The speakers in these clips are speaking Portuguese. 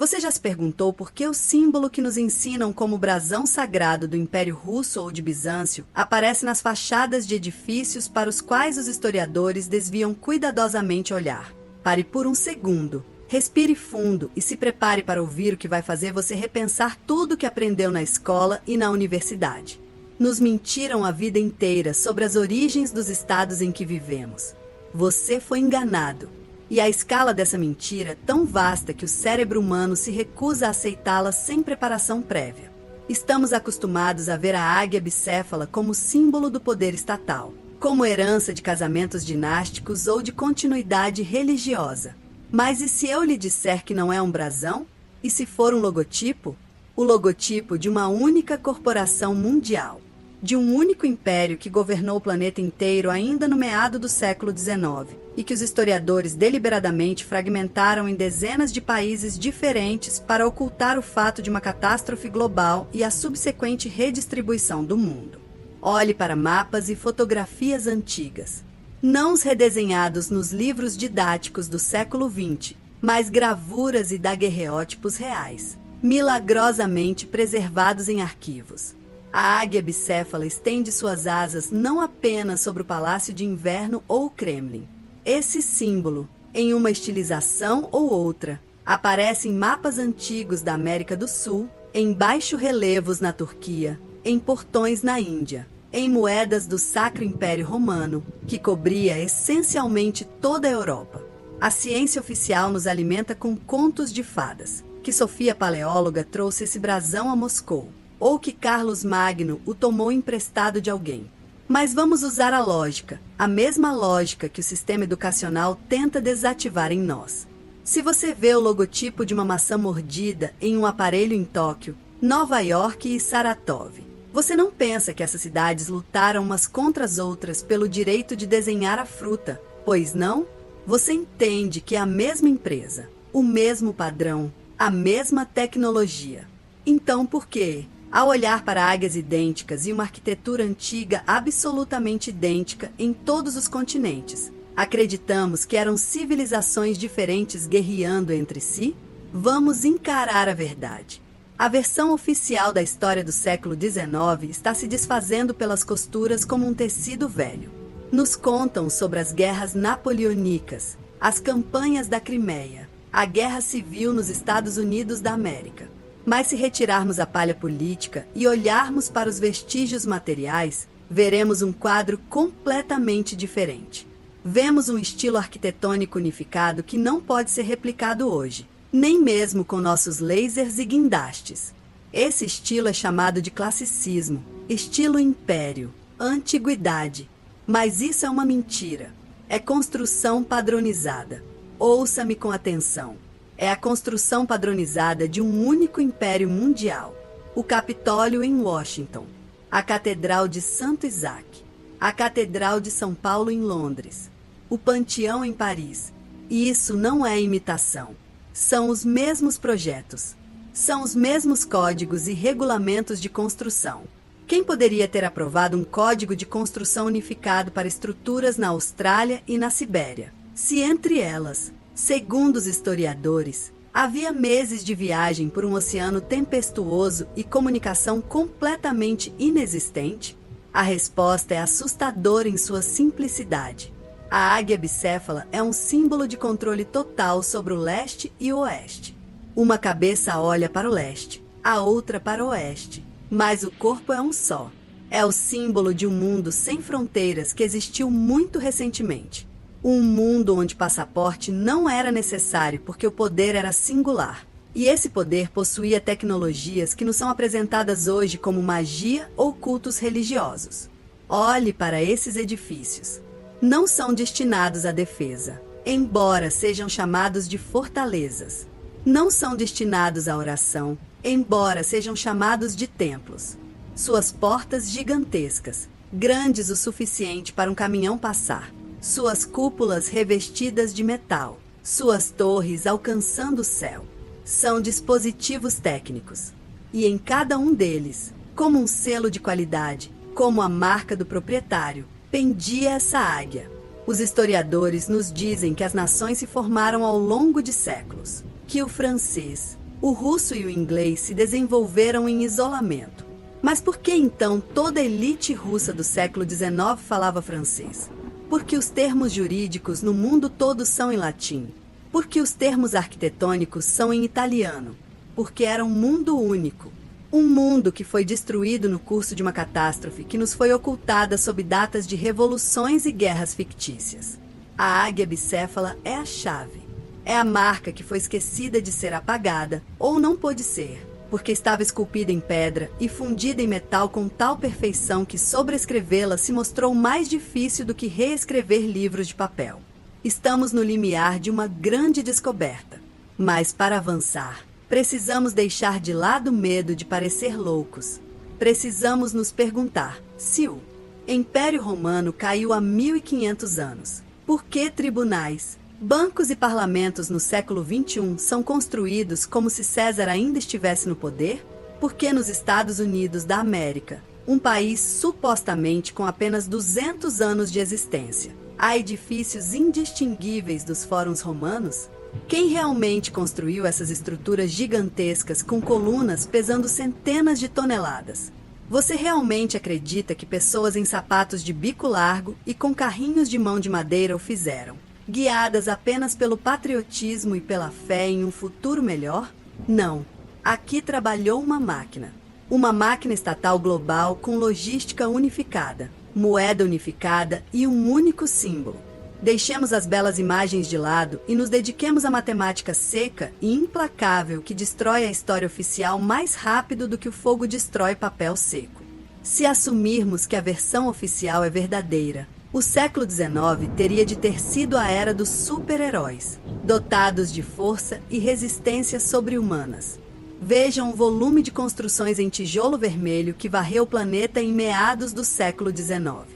Você já se perguntou por que o símbolo que nos ensinam como brasão sagrado do Império Russo ou de Bizâncio aparece nas fachadas de edifícios para os quais os historiadores desviam cuidadosamente o olhar? Pare por um segundo, respire fundo e se prepare para ouvir o que vai fazer você repensar tudo o que aprendeu na escola e na universidade. Nos mentiram a vida inteira sobre as origens dos estados em que vivemos. Você foi enganado. E a escala dessa mentira é tão vasta que o cérebro humano se recusa a aceitá-la sem preparação prévia. Estamos acostumados a ver a águia bicéfala como símbolo do poder estatal, como herança de casamentos dinásticos ou de continuidade religiosa. Mas e se eu lhe disser que não é um brasão? E se for um logotipo? O logotipo de uma única corporação mundial, de um único império que governou o planeta inteiro ainda no meado do século XIX, e que os historiadores deliberadamente fragmentaram em dezenas de países diferentes para ocultar o fato de uma catástrofe global e a subsequente redistribuição do mundo. Olhe para mapas e fotografias antigas, não os redesenhados nos livros didáticos do século XX, mas gravuras e daguerreótipos reais, milagrosamente preservados em arquivos. A águia bicéfala estende suas asas não apenas sobre o Palácio de Inverno ou o Kremlin. Esse símbolo, em uma estilização ou outra, aparece em mapas antigos da América do Sul, em baixo-relevos na Turquia, em portões na Índia, em moedas do Sacro Império Romano, que cobria essencialmente toda a Europa. A ciência oficial nos alimenta com contos de fadas, que Sofia Paleóloga trouxe esse brasão a Moscou, ou que Carlos Magno o tomou emprestado de alguém. Mas vamos usar a lógica, a mesma lógica que o sistema educacional tenta desativar em nós. Se você vê o logotipo de uma maçã mordida em um aparelho em Tóquio, Nova York e Saratov, você não pensa que essas cidades lutaram umas contra as outras pelo direito de desenhar a fruta, pois não? Você entende que é a mesma empresa, o mesmo padrão, a mesma tecnologia. Então por quê? Ao olhar para águias idênticas e uma arquitetura antiga absolutamente idêntica em todos os continentes, acreditamos que eram civilizações diferentes guerreando entre si? Vamos encarar a verdade. A versão oficial da história do século XIX está se desfazendo pelas costuras como um tecido velho. Nos contam sobre as guerras napoleônicas, as campanhas da Crimeia, a guerra civil nos Estados Unidos da América. Mas se retirarmos a palha política e olharmos para os vestígios materiais, veremos um quadro completamente diferente. Vemos um estilo arquitetônico unificado que não pode ser replicado hoje, nem mesmo com nossos lasers e guindastes. Esse estilo é chamado de classicismo, estilo império, antiguidade. Mas isso é uma mentira. É construção padronizada. Ouça-me com atenção. É a construção padronizada de um único império mundial. O Capitólio em Washington, a Catedral de Santo Isaac, a Catedral de São Paulo em Londres, o Panteão em Paris. E isso não é imitação. São os mesmos projetos. São os mesmos códigos e regulamentos de construção. Quem poderia ter aprovado um código de construção unificado para estruturas na Austrália e na Sibéria, se entre elas, segundo os historiadores, havia meses de viagem por um oceano tempestuoso e comunicação completamente inexistente? A resposta é assustadora em sua simplicidade. A águia bicéfala é um símbolo de controle total sobre o leste e o oeste. Uma cabeça olha para o leste, a outra para o oeste, mas o corpo é um só. É o símbolo de um mundo sem fronteiras que existiu muito recentemente. Um mundo onde passaporte não era necessário porque o poder era singular. E esse poder possuía tecnologias que nos são apresentadas hoje como magia ou cultos religiosos. Olhe para esses edifícios. Não são destinados à defesa, embora sejam chamados de fortalezas. Não são destinados à oração, embora sejam chamados de templos. Suas portas gigantescas, grandes o suficiente para um caminhão passar. Suas cúpulas revestidas de metal, suas torres alcançando o céu. São dispositivos técnicos. E em cada um deles, como um selo de qualidade, como a marca do proprietário, pendia essa águia. Os historiadores nos dizem que as nações se formaram ao longo de séculos, que o francês, O russo e o inglês se desenvolveram em isolamento. Mas por que então toda a elite russa do século XIX falava francês? Porque os termos jurídicos no mundo todo são em latim. Porque os termos arquitetônicos são em italiano. Porque era um mundo único. Um mundo que foi destruído no curso de uma catástrofe que nos foi ocultada sob datas de revoluções e guerras fictícias. A águia bicéfala é a chave. É a marca que foi esquecida de ser apagada, ou não pôde ser, porque estava esculpida em pedra e fundida em metal com tal perfeição que sobrescrevê-la se mostrou mais difícil do que reescrever livros de papel. Estamos no limiar de uma grande descoberta. Mas para avançar, precisamos deixar de lado o medo de parecer loucos. Precisamos nos perguntar, se o Império Romano caiu há 1500 anos, por que tribunais, bancos e parlamentos no século XXI são construídos como se César ainda estivesse no poder? Por que nos Estados Unidos da América, um país supostamente com apenas 200 anos de existência, há edifícios indistinguíveis dos fóruns romanos? Quem realmente construiu essas estruturas gigantescas com colunas pesando centenas de toneladas? Você realmente acredita que pessoas em sapatos de bico largo e com carrinhos de mão de madeira o fizeram, guiadas apenas pelo patriotismo e pela fé em um futuro melhor? Não. Aqui trabalhou uma máquina. Uma máquina estatal global com logística unificada, moeda unificada e um único símbolo. Deixemos as belas imagens de lado e nos dediquemos à matemática seca e implacável que destrói a história oficial mais rápido do que o fogo destrói papel seco. Se assumirmos que a versão oficial é verdadeira, o século XIX teria de ter sido a era dos super-heróis, dotados de força e resistência sobre-humanas. Vejam o volume de construções em tijolo vermelho que varreu o planeta em meados do século XIX.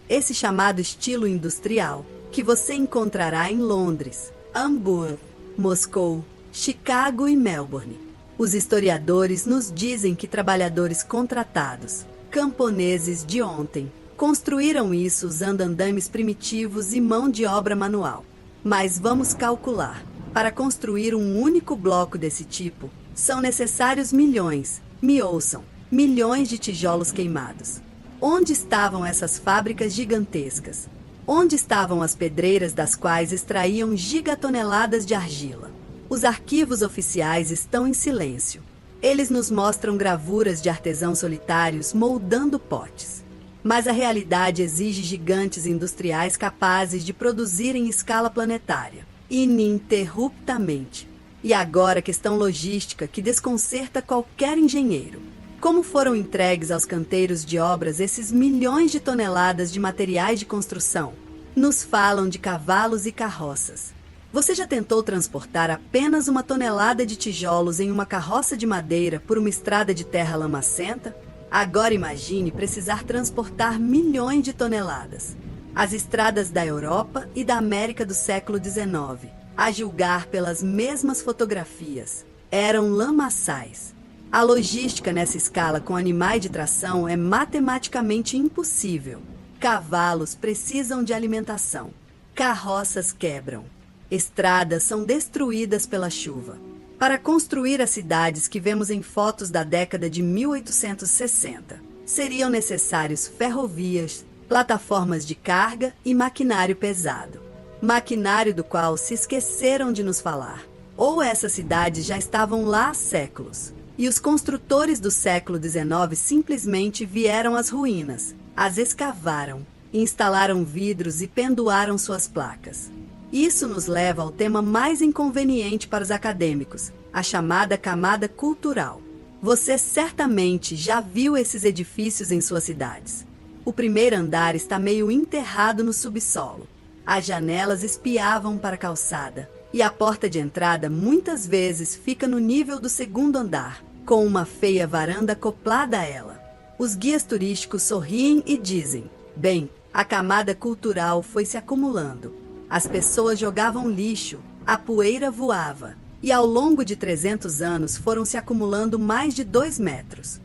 Esse chamado estilo industrial, que você encontrará em Londres, Hamburgo, Moscou, Chicago e Melbourne. Os historiadores nos dizem que trabalhadores contratados, camponeses de ontem, construíram isso usando andames primitivos e mão de obra manual. Mas vamos calcular. Para construir um único bloco desse tipo, são necessários milhões, me ouçam, milhões de tijolos queimados. Onde estavam essas fábricas gigantescas? Onde estavam as pedreiras das quais extraíam gigatoneladas de argila? Os arquivos oficiais estão em silêncio. Eles nos mostram gravuras de artesãos solitários moldando potes. Mas a realidade exige gigantes industriais capazes de produzir em escala planetária, ininterruptamente. E agora a questão logística que desconcerta qualquer engenheiro. Como foram entregues aos canteiros de obras esses milhões de toneladas de materiais de construção? Nos falam de cavalos e carroças. Você já tentou transportar apenas 1 tonelada de tijolos em uma carroça de madeira por uma estrada de terra lamacenta? Agora imagine precisar transportar milhões de toneladas. As estradas da Europa e da América do século XIX, a julgar pelas mesmas fotografias, eram lamaçais. A logística nessa escala com animais de tração é matematicamente impossível. Cavalos precisam de alimentação. Carroças quebram. Estradas são destruídas pela chuva. Para construir as cidades que vemos em fotos da década de 1860, seriam necessários ferrovias, plataformas de carga e maquinário pesado. Maquinário do qual se esqueceram de nos falar. Ou essas cidades já estavam lá há séculos. E os construtores do século XIX simplesmente vieram às ruínas, as escavaram, instalaram vidros e penduraram suas placas. Isso nos leva ao tema mais inconveniente para os acadêmicos, a chamada camada cultural. Você certamente já viu esses edifícios em suas cidades. O primeiro andar está meio enterrado no subsolo. As janelas espiavam para a calçada. E a porta de entrada muitas vezes fica no nível do segundo andar, com uma feia varanda acoplada a ela. Os guias turísticos sorriem e dizem: bem, a camada cultural foi se acumulando. As pessoas jogavam lixo, a poeira voava, e ao longo de 300 anos foram se acumulando mais de 2 metros.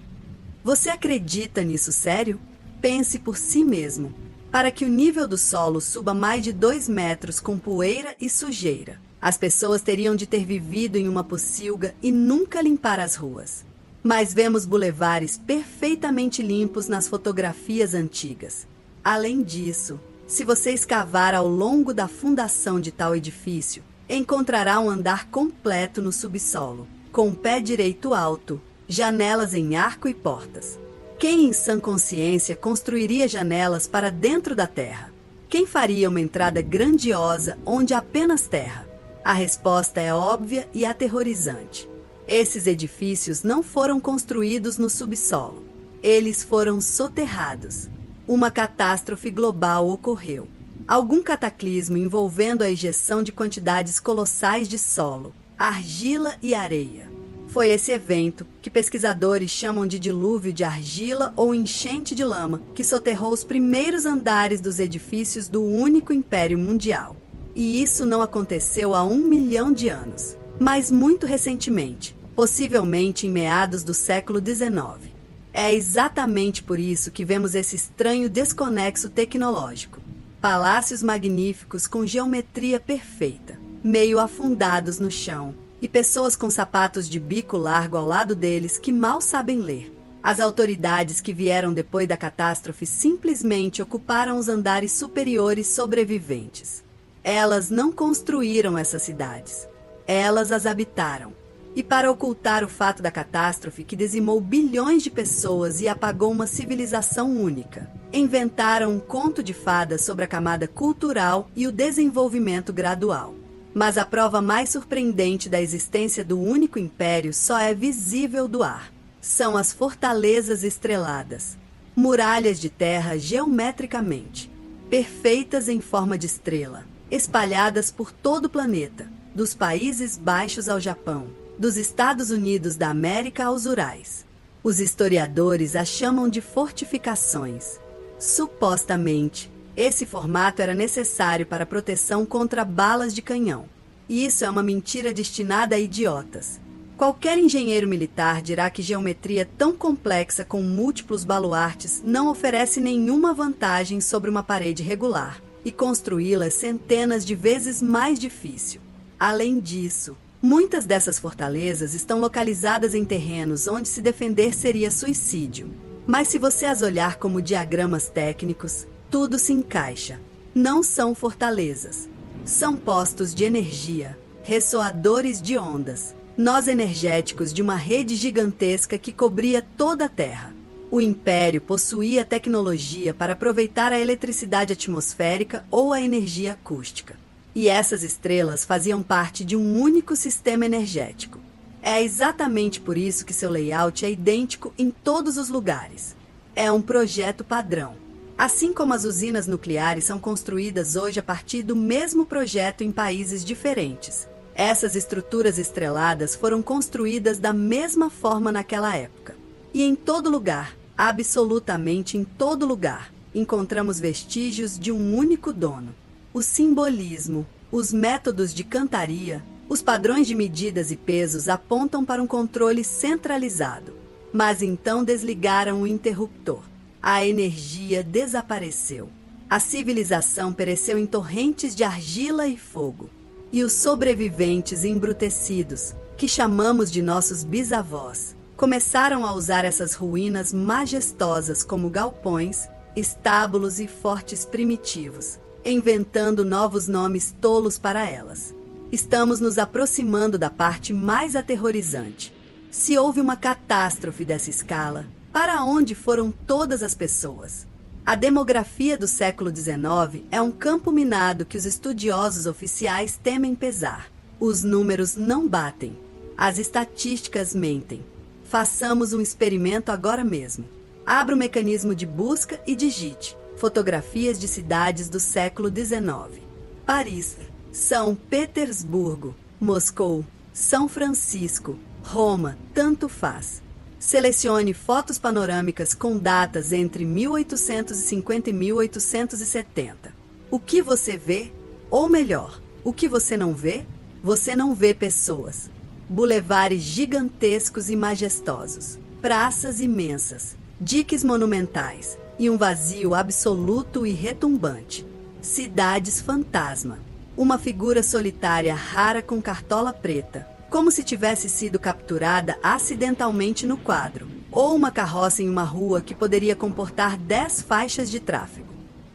Você acredita nisso sério? Pense por si mesmo. Para que o nível do solo suba mais de 2 metros com poeira e sujeira, As pessoas teriam de ter vivido em uma pocilga e nunca limpar as ruas. Mas vemos bulevares perfeitamente limpos nas fotografias antigas. Além disso, se você escavar ao longo da fundação de tal edifício, encontrará um andar completo no subsolo, com o pé direito alto, janelas em arco e portas. Quem em sã consciência construiria janelas para dentro da terra? Quem faria uma entrada grandiosa onde há apenas terra? A resposta é óbvia e aterrorizante. Esses edifícios não foram construídos no subsolo. Eles foram soterrados. Uma catástrofe global ocorreu. Algum cataclismo envolvendo a injeção de quantidades colossais de solo, argila e areia. Foi esse evento, que pesquisadores chamam de dilúvio de argila ou enchente de lama, que soterrou os primeiros andares dos edifícios do único império mundial. E isso não aconteceu há 1 milhão de anos, mas muito recentemente, possivelmente em meados do século XIX. É exatamente por isso que vemos esse estranho desconexo tecnológico. Palácios magníficos com geometria perfeita, meio afundados no chão, e pessoas com sapatos de bico largo ao lado deles que mal sabem ler. As autoridades que vieram depois da catástrofe simplesmente ocuparam os andares superiores sobreviventes. Elas não construíram essas cidades. Elas as habitaram. E para ocultar o fato da catástrofe que dizimou bilhões de pessoas e apagou uma civilização única, inventaram um conto de fadas sobre a camada cultural e o desenvolvimento gradual. Mas a prova mais surpreendente da existência do único império só é visível do ar. São as fortalezas estreladas. Muralhas de terra geometricamente, perfeitas em forma de estrela, espalhadas por todo o planeta, dos Países Baixos ao Japão, dos Estados Unidos da América aos Urais. Os historiadores as chamam de fortificações. Supostamente, esse formato era necessário para proteção contra balas de canhão. E isso é uma mentira destinada a idiotas. Qualquer engenheiro militar dirá que geometria tão complexa com múltiplos baluartes não oferece nenhuma vantagem sobre uma parede regular, e construí-la é centenas de vezes mais difícil. Além disso, muitas dessas fortalezas estão localizadas em terrenos onde se defender seria suicídio. Mas se você as olhar como diagramas técnicos, tudo se encaixa. Não são fortalezas. São postos de energia, ressoadores de ondas, nós energéticos de uma rede gigantesca que cobria toda a Terra. O Império possuía tecnologia para aproveitar a eletricidade atmosférica ou a energia acústica. E essas estrelas faziam parte de um único sistema energético. É exatamente por isso que seu layout é idêntico em todos os lugares. É um projeto padrão. Assim como as usinas nucleares são construídas hoje a partir do mesmo projeto em países diferentes, essas estruturas estreladas foram construídas da mesma forma naquela época. E em todo lugar, absolutamente em todo lugar, encontramos vestígios de um único dono. O simbolismo, os métodos de cantaria, os padrões de medidas e pesos apontam para um controle centralizado. Mas então desligaram o interruptor. A energia desapareceu. A civilização pereceu em torrentes de argila e fogo. E os sobreviventes embrutecidos, que chamamos de nossos bisavós, começaram a usar essas ruínas majestosas como galpões, estábulos e fortes primitivos, inventando novos nomes tolos para elas. Estamos nos aproximando da parte mais aterrorizante. Se houve uma catástrofe dessa escala, para onde foram todas as pessoas? A demografia do século XIX é um campo minado que os estudiosos oficiais temem pesar. Os números não batem. As estatísticas mentem. Façamos um experimento agora mesmo. Abra o mecanismo de busca e digite fotografias de cidades do século XIX. Paris, São Petersburgo, Moscou, São Francisco, Roma, tanto faz. Selecione fotos panorâmicas com datas entre 1850 e 1870. O que você vê? Ou melhor, o que você não vê? Você não vê pessoas. Bulevares gigantescos e majestosos, praças imensas, diques monumentais e um vazio absoluto e retumbante. Cidades fantasma. Uma figura solitária rara com cartola preta, como se tivesse sido capturada acidentalmente no quadro, ou uma carroça em uma rua que poderia comportar 10 faixas de tráfego.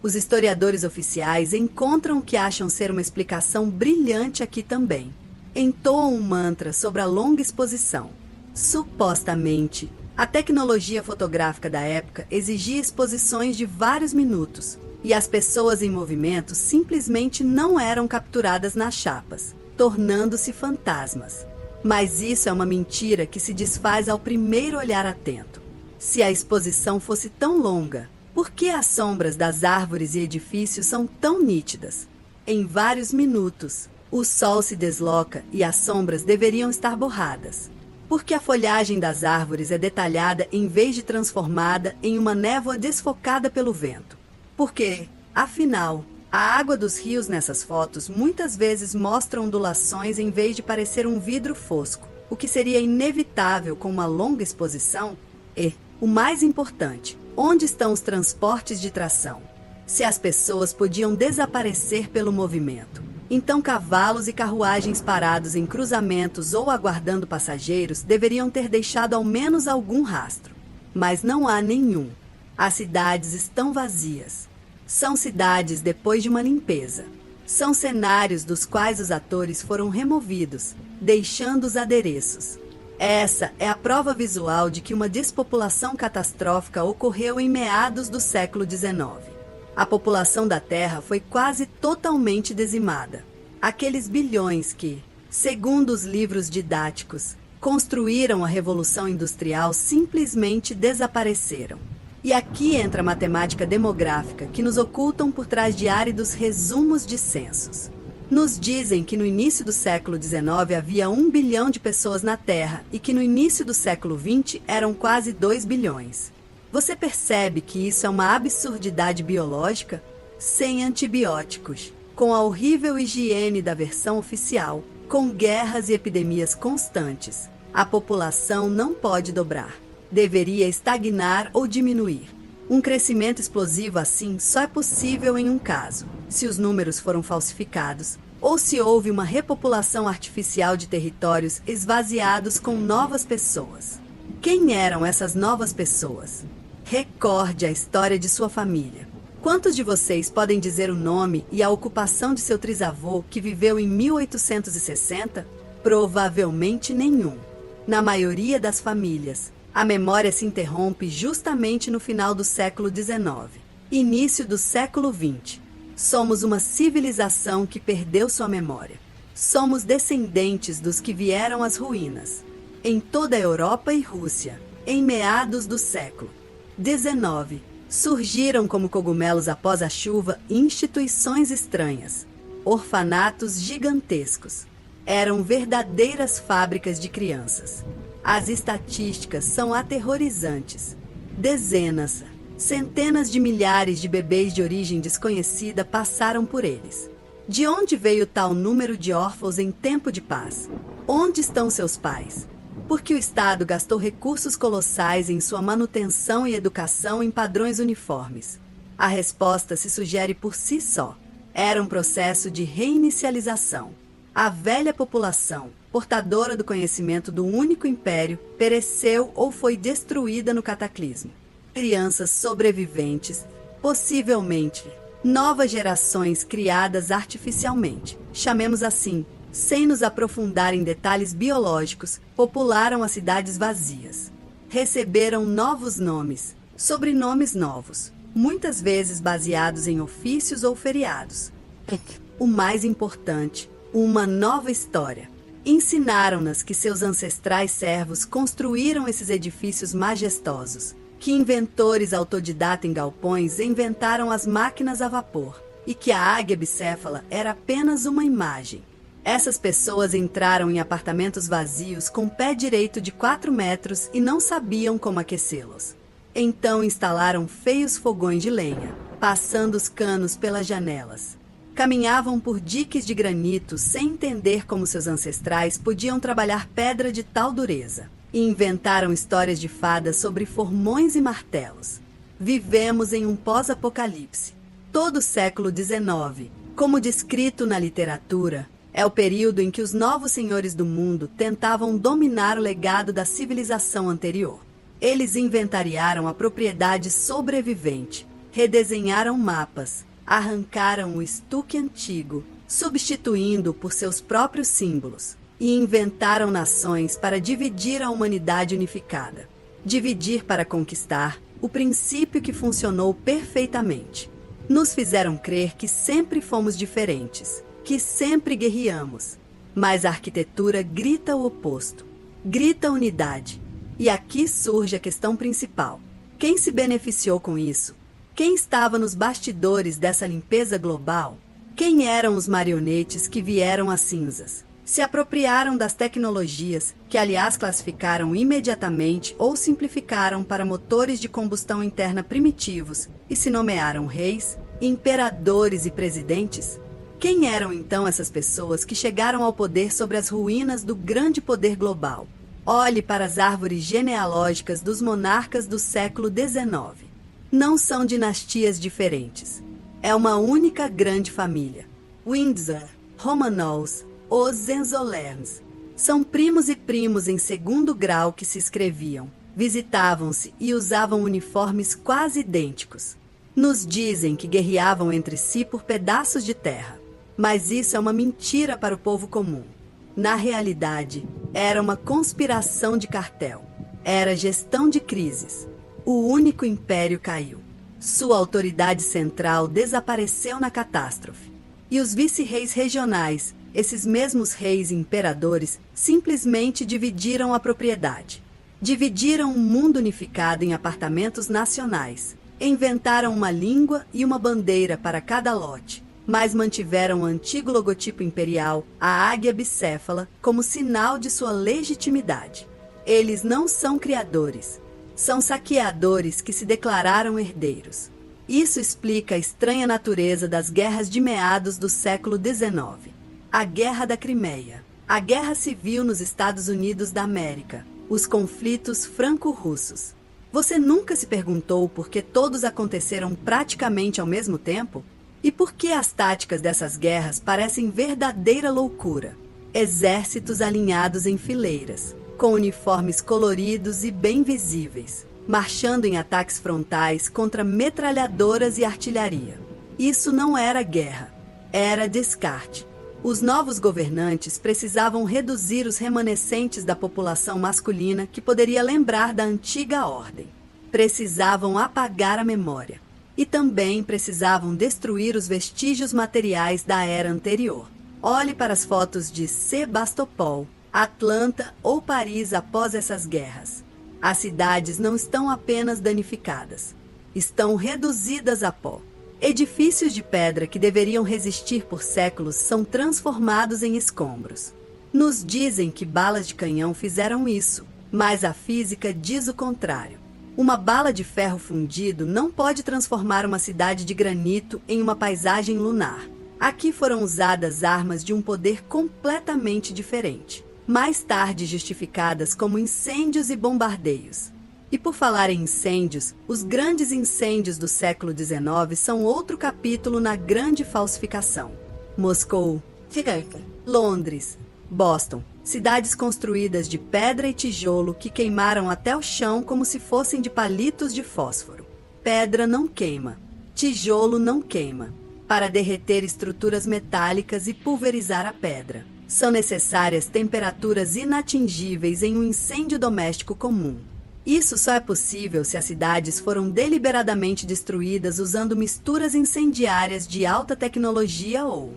Os historiadores oficiais encontram o que acham ser uma explicação brilhante aqui também. Entoam um mantra sobre a longa exposição. Supostamente, a tecnologia fotográfica da época exigia exposições de vários minutos, e as pessoas em movimento simplesmente não eram capturadas nas chapas, tornando-se fantasmas. Mas isso é uma mentira que se desfaz ao primeiro olhar atento. Se a exposição fosse tão longa, por que as sombras das árvores e edifícios são tão nítidas? Em vários minutos, o sol se desloca e as sombras deveriam estar borradas. Porque a folhagem das árvores é detalhada em vez de transformada em uma névoa desfocada pelo vento. Porque, afinal, a água dos rios nessas fotos muitas vezes mostra ondulações em vez de parecer um vidro fosco, o que seria inevitável com uma longa exposição. E, o mais importante, onde estão os transportes de tração? Se as pessoas podiam desaparecer pelo movimento, então cavalos e carruagens parados em cruzamentos ou aguardando passageiros deveriam ter deixado ao menos algum rastro. Mas não há nenhum. As cidades estão vazias. São cidades depois de uma limpeza. São cenários dos quais os atores foram removidos, deixando os adereços. Essa é a prova visual de que uma despopulação catastrófica ocorreu em meados do século XIX. A população da Terra foi quase totalmente dizimada. Aqueles bilhões que, segundo os livros didáticos, construíram a Revolução Industrial simplesmente desapareceram. E aqui entra a matemática demográfica que nos ocultam por trás de áridos resumos de censos. Nos dizem que no início do século XIX havia 1 bilhão de pessoas na Terra e que no início do século XX eram quase 2 bilhões. Você percebe que isso é uma absurdidade biológica? Sem antibióticos, com a horrível higiene da versão oficial, com guerras e epidemias constantes, a população não pode dobrar. Deveria estagnar ou diminuir. Um crescimento explosivo assim só é possível em um caso, se os números foram falsificados, ou se houve uma repopulação artificial de territórios esvaziados com novas pessoas. Quem eram essas novas pessoas? Recorde a história de sua família. Quantos de vocês podem dizer o nome e a ocupação de seu trisavô que viveu em 1860? Provavelmente nenhum. Na maioria das famílias, a memória se interrompe justamente no final do século XIX, início do século XX. Somos uma civilização que perdeu sua memória. Somos descendentes dos que vieram às ruínas. Em toda a Europa e Rússia, em meados do século XIX, surgiram como cogumelos após a chuva instituições estranhas, orfanatos gigantescos. Eram verdadeiras fábricas de crianças. As estatísticas são aterrorizantes. Dezenas, centenas de milhares de bebês de origem desconhecida passaram por eles. De onde veio tal número de órfãos em tempo de paz? Onde estão seus pais? Porque o Estado gastou recursos colossais em sua manutenção e educação em padrões uniformes. A resposta se sugere por si só. Era um processo de reinicialização. A velha população, portadora do conhecimento do único império, pereceu ou foi destruída no cataclismo. Crianças sobreviventes, possivelmente, novas gerações criadas artificialmente, chamemos assim, sem nos aprofundar em detalhes biológicos, popularam as cidades vazias. Receberam novos nomes, sobrenomes novos, muitas vezes baseados em ofícios ou feriados. O mais importante, uma nova história. Ensinaram-nas que seus ancestrais servos construíram esses edifícios majestosos, que inventores autodidata em galpões inventaram as máquinas a vapor, e que a águia bicéfala era apenas uma imagem. Essas pessoas entraram em apartamentos vazios com pé direito de 4 metros e não sabiam como aquecê-los. Então instalaram feios fogões de lenha, passando os canos pelas janelas. Caminhavam por diques de granito sem entender como seus ancestrais podiam trabalhar pedra de tal dureza. E inventaram histórias de fadas sobre formões e martelos. Vivemos em um pós-apocalipse. Todo o século XIX, Como descrito na literatura, é o período em que os novos senhores do mundo tentavam dominar o legado da civilização anterior. Eles inventariaram a propriedade sobrevivente, redesenharam mapas, arrancaram o estuque antigo, substituindo-o por seus próprios símbolos, e inventaram nações para dividir a humanidade unificada. Dividir para conquistar, o princípio que funcionou perfeitamente. Nos fizeram crer que sempre fomos diferentes, que sempre guerreamos. Mas a arquitetura grita o oposto. Grita unidade. E aqui surge a questão principal. Quem se beneficiou com isso? Quem estava nos bastidores dessa limpeza global? Quem eram os marionetes que vieram às cinzas? Se apropriaram das tecnologias, que aliás classificaram imediatamente ou simplificaram para motores de combustão interna primitivos e se nomearam reis, imperadores e presidentes? Quem eram então essas pessoas que chegaram ao poder sobre as ruínas do grande poder global? Olhe para as árvores genealógicas dos monarcas do século XIX. Não são dinastias diferentes. É uma única grande família. Windsor, Romanovs, os Hohenzollerns. São primos e primos em segundo grau que se escreviam, visitavam-se e usavam uniformes quase idênticos. Nos dizem que guerreavam entre si por pedaços de terra. Mas isso é uma mentira para o povo comum. Na realidade, era uma conspiração de cartel. Era gestão de crises. O único império caiu. Sua autoridade central desapareceu na catástrofe. E os vice-reis regionais, esses mesmos reis e imperadores, simplesmente dividiram a propriedade. Dividiram o mundo unificado em apartamentos nacionais. Inventaram uma língua e uma bandeira para cada lote, mas mantiveram o antigo logotipo imperial, a águia bicéfala, como sinal de sua legitimidade. Eles não são criadores, são saqueadores que se declararam herdeiros. Isso explica a estranha natureza das guerras de meados do século XIX. A Guerra da Crimeia, a Guerra Civil nos Estados Unidos da América, os conflitos franco-russos. Você nunca se perguntou por que todos aconteceram praticamente ao mesmo tempo? E por que as táticas dessas guerras parecem verdadeira loucura? Exércitos alinhados em fileiras, com uniformes coloridos e bem visíveis, marchando em ataques frontais contra metralhadoras e artilharia. Isso não era guerra, era descarte. Os novos governantes precisavam reduzir os remanescentes da população masculina que poderia lembrar da antiga ordem. Precisavam apagar a memória. E também precisavam destruir os vestígios materiais da era anterior. Olhe para as fotos de Sebastopol, Atlanta ou Paris após essas guerras. As cidades não estão apenas danificadas, estão reduzidas a pó. Edifícios de pedra que deveriam resistir por séculos são transformados em escombros. Nos dizem que balas de canhão fizeram isso, mas a física diz o contrário. Uma bala de ferro fundido não pode transformar uma cidade de granito em uma paisagem lunar. Aqui foram usadas armas de um poder completamente diferente, mais tarde justificadas como incêndios e bombardeios. E por falar em incêndios, os grandes incêndios do século XIX são outro capítulo na grande falsificação. Moscou, Londres, Boston, cidades construídas de pedra e tijolo que queimaram até o chão como se fossem de palitos de fósforo. Pedra não queima, tijolo não queima. Para derreter estruturas metálicas e pulverizar a pedra, são necessárias temperaturas inatingíveis em um incêndio doméstico comum. Isso só é possível se as cidades foram deliberadamente destruídas usando misturas incendiárias de alta tecnologia ou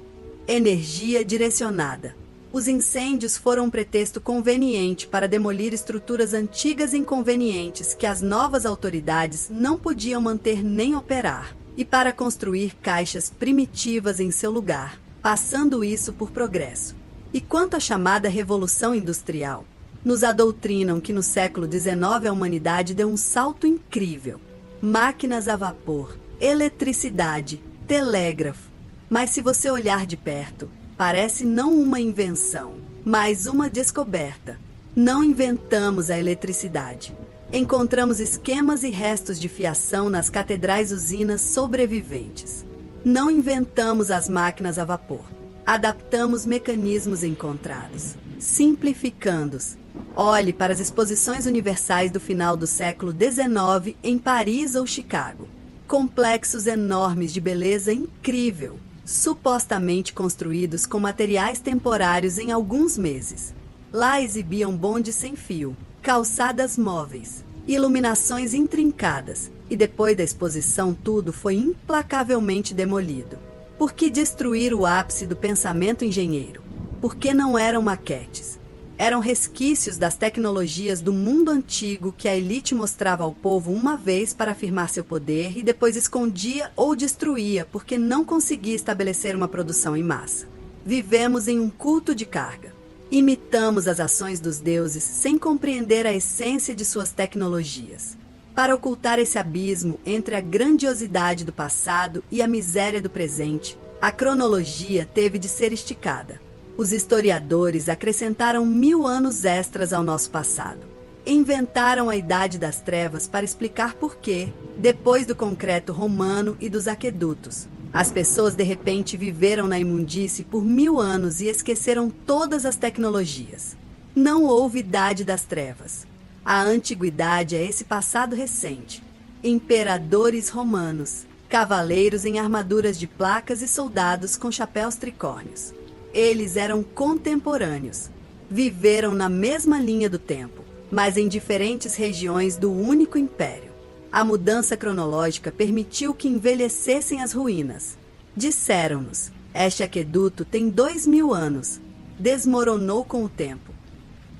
energia direcionada. Os incêndios foram um pretexto conveniente para demolir estruturas antigas e inconvenientes que as novas autoridades não podiam manter nem operar, e para construir caixas primitivas em seu lugar, passando isso por progresso. E quanto à chamada Revolução Industrial, nos adoutrinam que no século XIX a humanidade deu um salto incrível. Máquinas a vapor, eletricidade, telégrafo. Mas se você olhar de perto, parece não uma invenção, mas uma descoberta. Não inventamos a eletricidade. Encontramos esquemas e restos de fiação nas catedrais usinas sobreviventes. Não inventamos as máquinas a vapor. Adaptamos mecanismos encontrados, simplificando-os. Olhe para as exposições universais do final do século XIX em Paris ou Chicago. Complexos enormes de beleza incrível, supostamente construídos com materiais temporários em alguns meses. Lá exibiam bondes sem fio, calçadas móveis, iluminações intrincadas, e depois da exposição tudo foi implacavelmente demolido. Por que destruir o ápice do pensamento engenheiro? Porque não eram maquetes. Eram resquícios das tecnologias do mundo antigo que a elite mostrava ao povo uma vez para afirmar seu poder e depois escondia ou destruía porque não conseguia estabelecer uma produção em massa. Vivemos em um culto de carga. Imitamos as ações dos deuses sem compreender a essência de suas tecnologias. Para ocultar esse abismo entre a grandiosidade do passado e a miséria do presente, a cronologia teve de ser esticada. Os historiadores acrescentaram 1000 anos extras ao nosso passado. Inventaram a Idade das Trevas para explicar por que, depois do concreto romano e dos aquedutos, as pessoas de repente viveram na imundície por 1000 anos e esqueceram todas as tecnologias. Não houve Idade das Trevas. A antiguidade é esse passado recente. Imperadores romanos, cavaleiros em armaduras de placas e soldados com chapéus tricórnios. Eles eram contemporâneos. Viveram na mesma linha do tempo, mas em diferentes regiões do único império. A mudança cronológica permitiu que envelhecessem as ruínas. Disseram-nos, este aqueduto tem 2000 anos. Desmoronou com o tempo.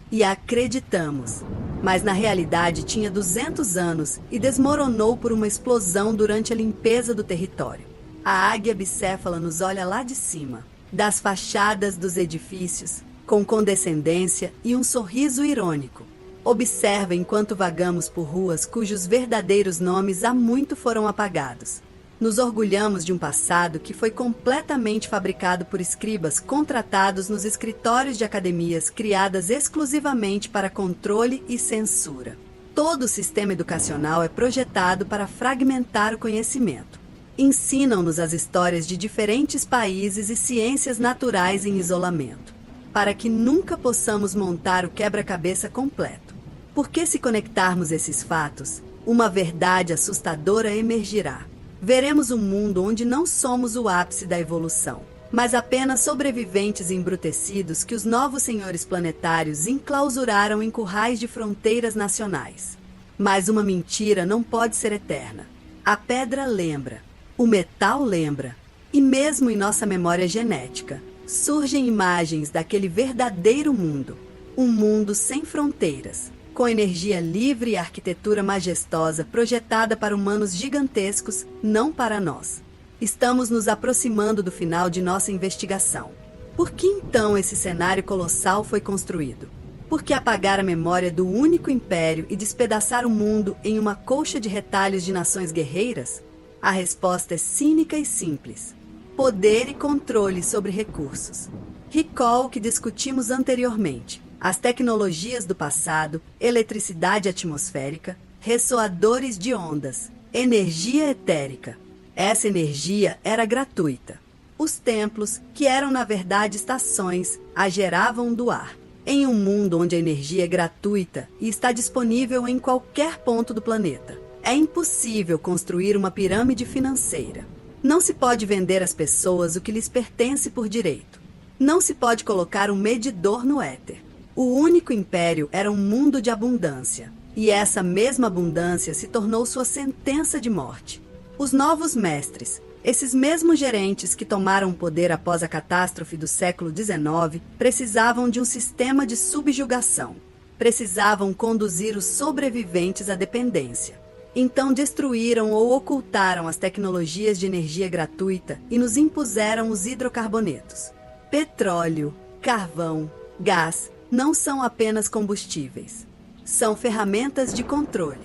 E acreditamos. Mas na realidade tinha 200 anos e desmoronou por uma explosão durante a limpeza do território. A águia bicéfala nos olha lá de cima, das fachadas dos edifícios, com condescendência e um sorriso irônico. Observa enquanto vagamos por ruas cujos verdadeiros nomes há muito foram apagados. Nos orgulhamos de um passado que foi completamente fabricado por escribas contratados nos escritórios de academias criadas exclusivamente para controle e censura. Todo o sistema educacional é projetado para fragmentar o conhecimento. Ensinam-nos as histórias de diferentes países e ciências naturais em isolamento, para que nunca possamos montar o quebra-cabeça completo. Porque se conectarmos esses fatos, uma verdade assustadora emergirá. Veremos um mundo onde não somos o ápice da evolução, mas apenas sobreviventes embrutecidos que os novos senhores planetários enclausuraram em currais de fronteiras nacionais. Mas uma mentira não pode ser eterna. A pedra lembra. O metal lembra, e mesmo em nossa memória genética, surgem imagens daquele verdadeiro mundo, um mundo sem fronteiras, com energia livre e arquitetura majestosa projetada para humanos gigantescos, não para nós. Estamos nos aproximando do final de nossa investigação. Por que então esse cenário colossal foi construído? Por que apagar a memória do único império e despedaçar o mundo em uma colcha de retalhos de nações guerreiras? A resposta é cínica e simples. Poder e controle sobre recursos. Recall o que discutimos anteriormente. As tecnologias do passado, eletricidade atmosférica, ressoadores de ondas, energia etérica. Essa energia era gratuita. Os templos, que eram na verdade estações, a geravam do ar. Em um mundo onde a energia é gratuita e está disponível em qualquer ponto do planeta, é impossível construir uma pirâmide financeira. Não se pode vender às pessoas o que lhes pertence por direito. Não se pode colocar um medidor no éter. O único império era um mundo de abundância, e essa mesma abundância se tornou sua sentença de morte. Os novos mestres, esses mesmos gerentes que tomaram o poder após a catástrofe do século XIX, precisavam de um sistema de subjugação. Precisavam conduzir os sobreviventes à dependência. Então destruíram ou ocultaram as tecnologias de energia gratuita e nos impuseram os hidrocarbonetos. Petróleo, carvão, gás não são apenas combustíveis. São ferramentas de controle.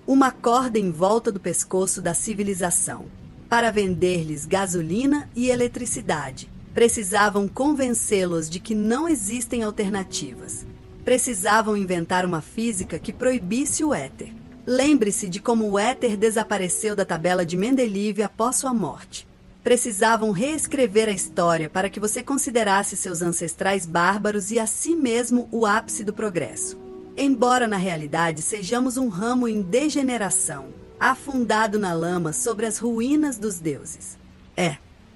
Uma corda em volta do pescoço da civilização. Para vender-lhes gasolina e eletricidade, precisavam convencê-los de que não existem alternativas. Precisavam inventar uma física que proibisse o éter. Lembre-se de como o éter desapareceu da tabela de Mendeleev após sua morte. Precisavam reescrever a história para que você considerasse seus ancestrais bárbaros e a si mesmo o ápice do progresso. Embora na realidade sejamos um ramo em degeneração, afundado na lama sobre as ruínas dos deuses.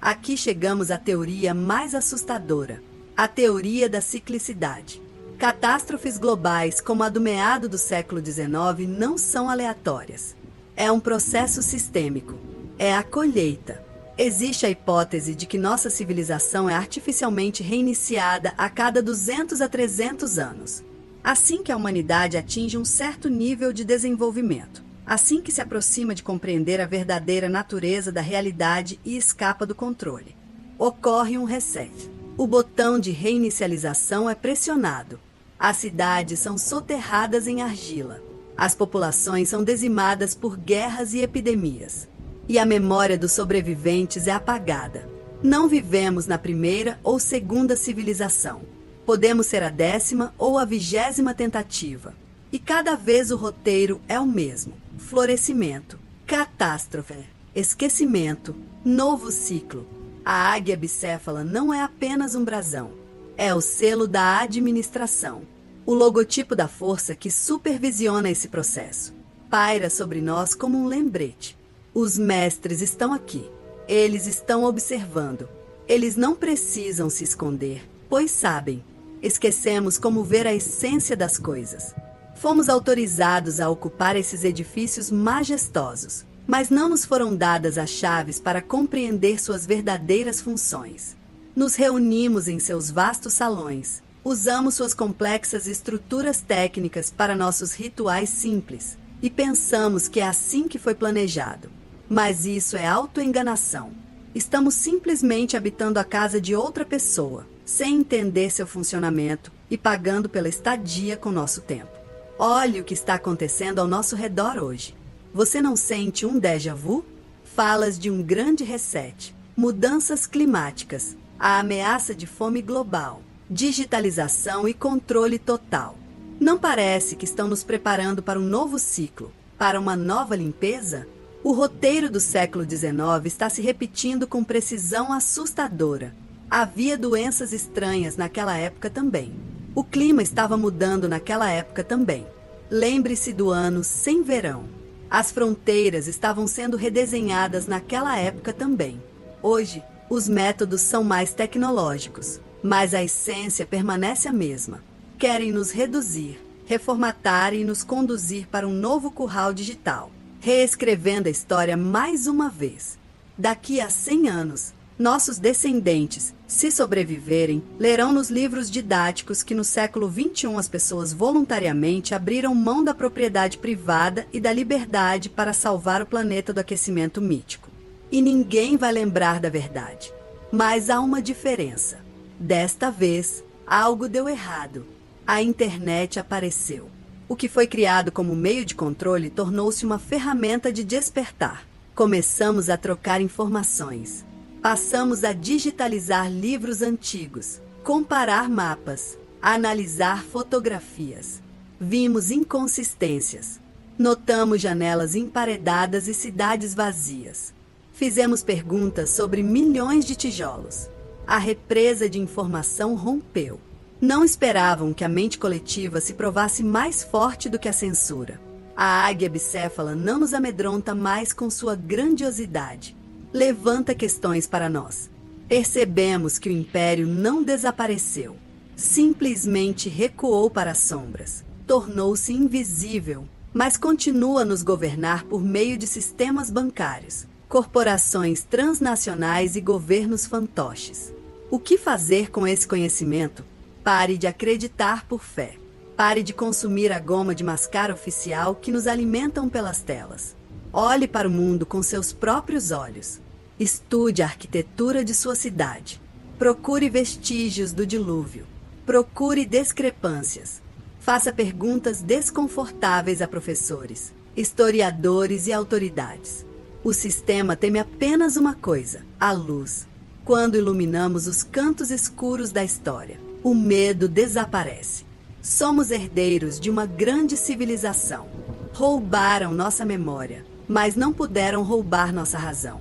Aqui chegamos à teoria mais assustadora, a teoria da ciclicidade. Catástrofes globais como a do meado do século XIX não são aleatórias. É um processo sistêmico. É a colheita. Existe a hipótese de que nossa civilização é artificialmente reiniciada a cada 200 a 300 anos. Assim que a humanidade atinge um certo nível de desenvolvimento. Assim que se aproxima de compreender a verdadeira natureza da realidade e escapa do controle. Ocorre um reset. O botão de reinicialização é pressionado. As cidades são soterradas em argila. As populações são dizimadas por guerras e epidemias. E a memória dos sobreviventes é apagada. Não vivemos na primeira ou segunda civilização. Podemos ser a 10ª ou a 20ª tentativa. E cada vez o roteiro é o mesmo. Florescimento, catástrofe, esquecimento, novo ciclo. A águia bicéfala não é apenas um brasão. É o selo da administração. O logotipo da força que supervisiona esse processo. Paira sobre nós como um lembrete. Os mestres estão aqui. Eles estão observando. Eles não precisam se esconder, pois sabem. Esquecemos como ver a essência das coisas. Fomos autorizados a ocupar esses edifícios majestosos, mas não nos foram dadas as chaves para compreender suas verdadeiras funções. Nos reunimos em seus vastos salões, usamos suas complexas estruturas técnicas para nossos rituais simples, e pensamos que é assim que foi planejado. Mas isso é autoenganação. Estamos simplesmente habitando a casa de outra pessoa, sem entender seu funcionamento e pagando pela estadia com nosso tempo. Olhe o que está acontecendo ao nosso redor hoje. Você não sente um déjà vu? Falas de um grande reset, mudanças climáticas, a ameaça de fome global, digitalização e controle total. Não parece que estão nos preparando para um novo ciclo, para uma nova limpeza? O roteiro do século XIX está se repetindo com precisão assustadora. Havia doenças estranhas naquela época também. O clima estava mudando naquela época também. Lembre-se do ano sem verão. As fronteiras estavam sendo redesenhadas naquela época também. Hoje, os métodos são mais tecnológicos, mas a essência permanece a mesma. Querem nos reduzir, reformatar e nos conduzir para um novo curral digital, reescrevendo a história mais uma vez. Daqui a 100 anos, nossos descendentes, se sobreviverem, lerão nos livros didáticos que no século XXI as pessoas voluntariamente abriram mão da propriedade privada e da liberdade para salvar o planeta do aquecimento mítico. E ninguém vai lembrar da verdade. Mas há uma diferença. Desta vez, algo deu errado. A internet apareceu. O que foi criado como meio de controle tornou-se uma ferramenta de despertar. Começamos a trocar informações. Passamos a digitalizar livros antigos, comparar mapas, analisar fotografias. Vimos inconsistências. Notamos janelas emparedadas e cidades vazias. Fizemos perguntas sobre milhões de tijolos. A represa de informação rompeu. Não esperavam que a mente coletiva se provasse mais forte do que a censura. A águia bicéfala não nos amedronta mais com sua grandiosidade. Levanta questões para nós. Percebemos que o império não desapareceu. Simplesmente recuou para as sombras. Tornou-se invisível, mas continua a nos governar por meio de sistemas bancários, corporações transnacionais e governos fantoches. O que fazer com esse conhecimento? Pare de acreditar por fé. Pare de consumir a goma de mascar oficial que nos alimentam pelas telas. Olhe para o mundo com seus próprios olhos. Estude a arquitetura de sua cidade. Procure vestígios do dilúvio. Procure discrepâncias. Faça perguntas desconfortáveis a professores, historiadores e autoridades. O sistema teme apenas uma coisa: a luz. Quando iluminamos os cantos escuros da história, o medo desaparece. Somos herdeiros de uma grande civilização. Roubaram nossa memória, mas não puderam roubar nossa razão.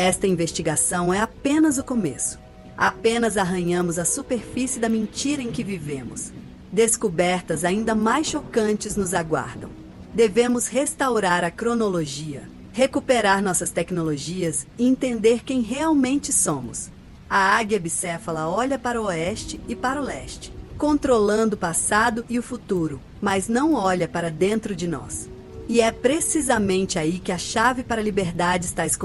Esta investigação é apenas o começo. Apenas arranhamos a superfície da mentira em que vivemos. Descobertas ainda mais chocantes nos aguardam. Devemos restaurar a cronologia, recuperar nossas tecnologias e entender quem realmente somos. A águia bicéfala olha para o oeste e para o leste, controlando o passado e o futuro, mas não olha para dentro de nós. E é precisamente aí que a chave para a liberdade está escondida.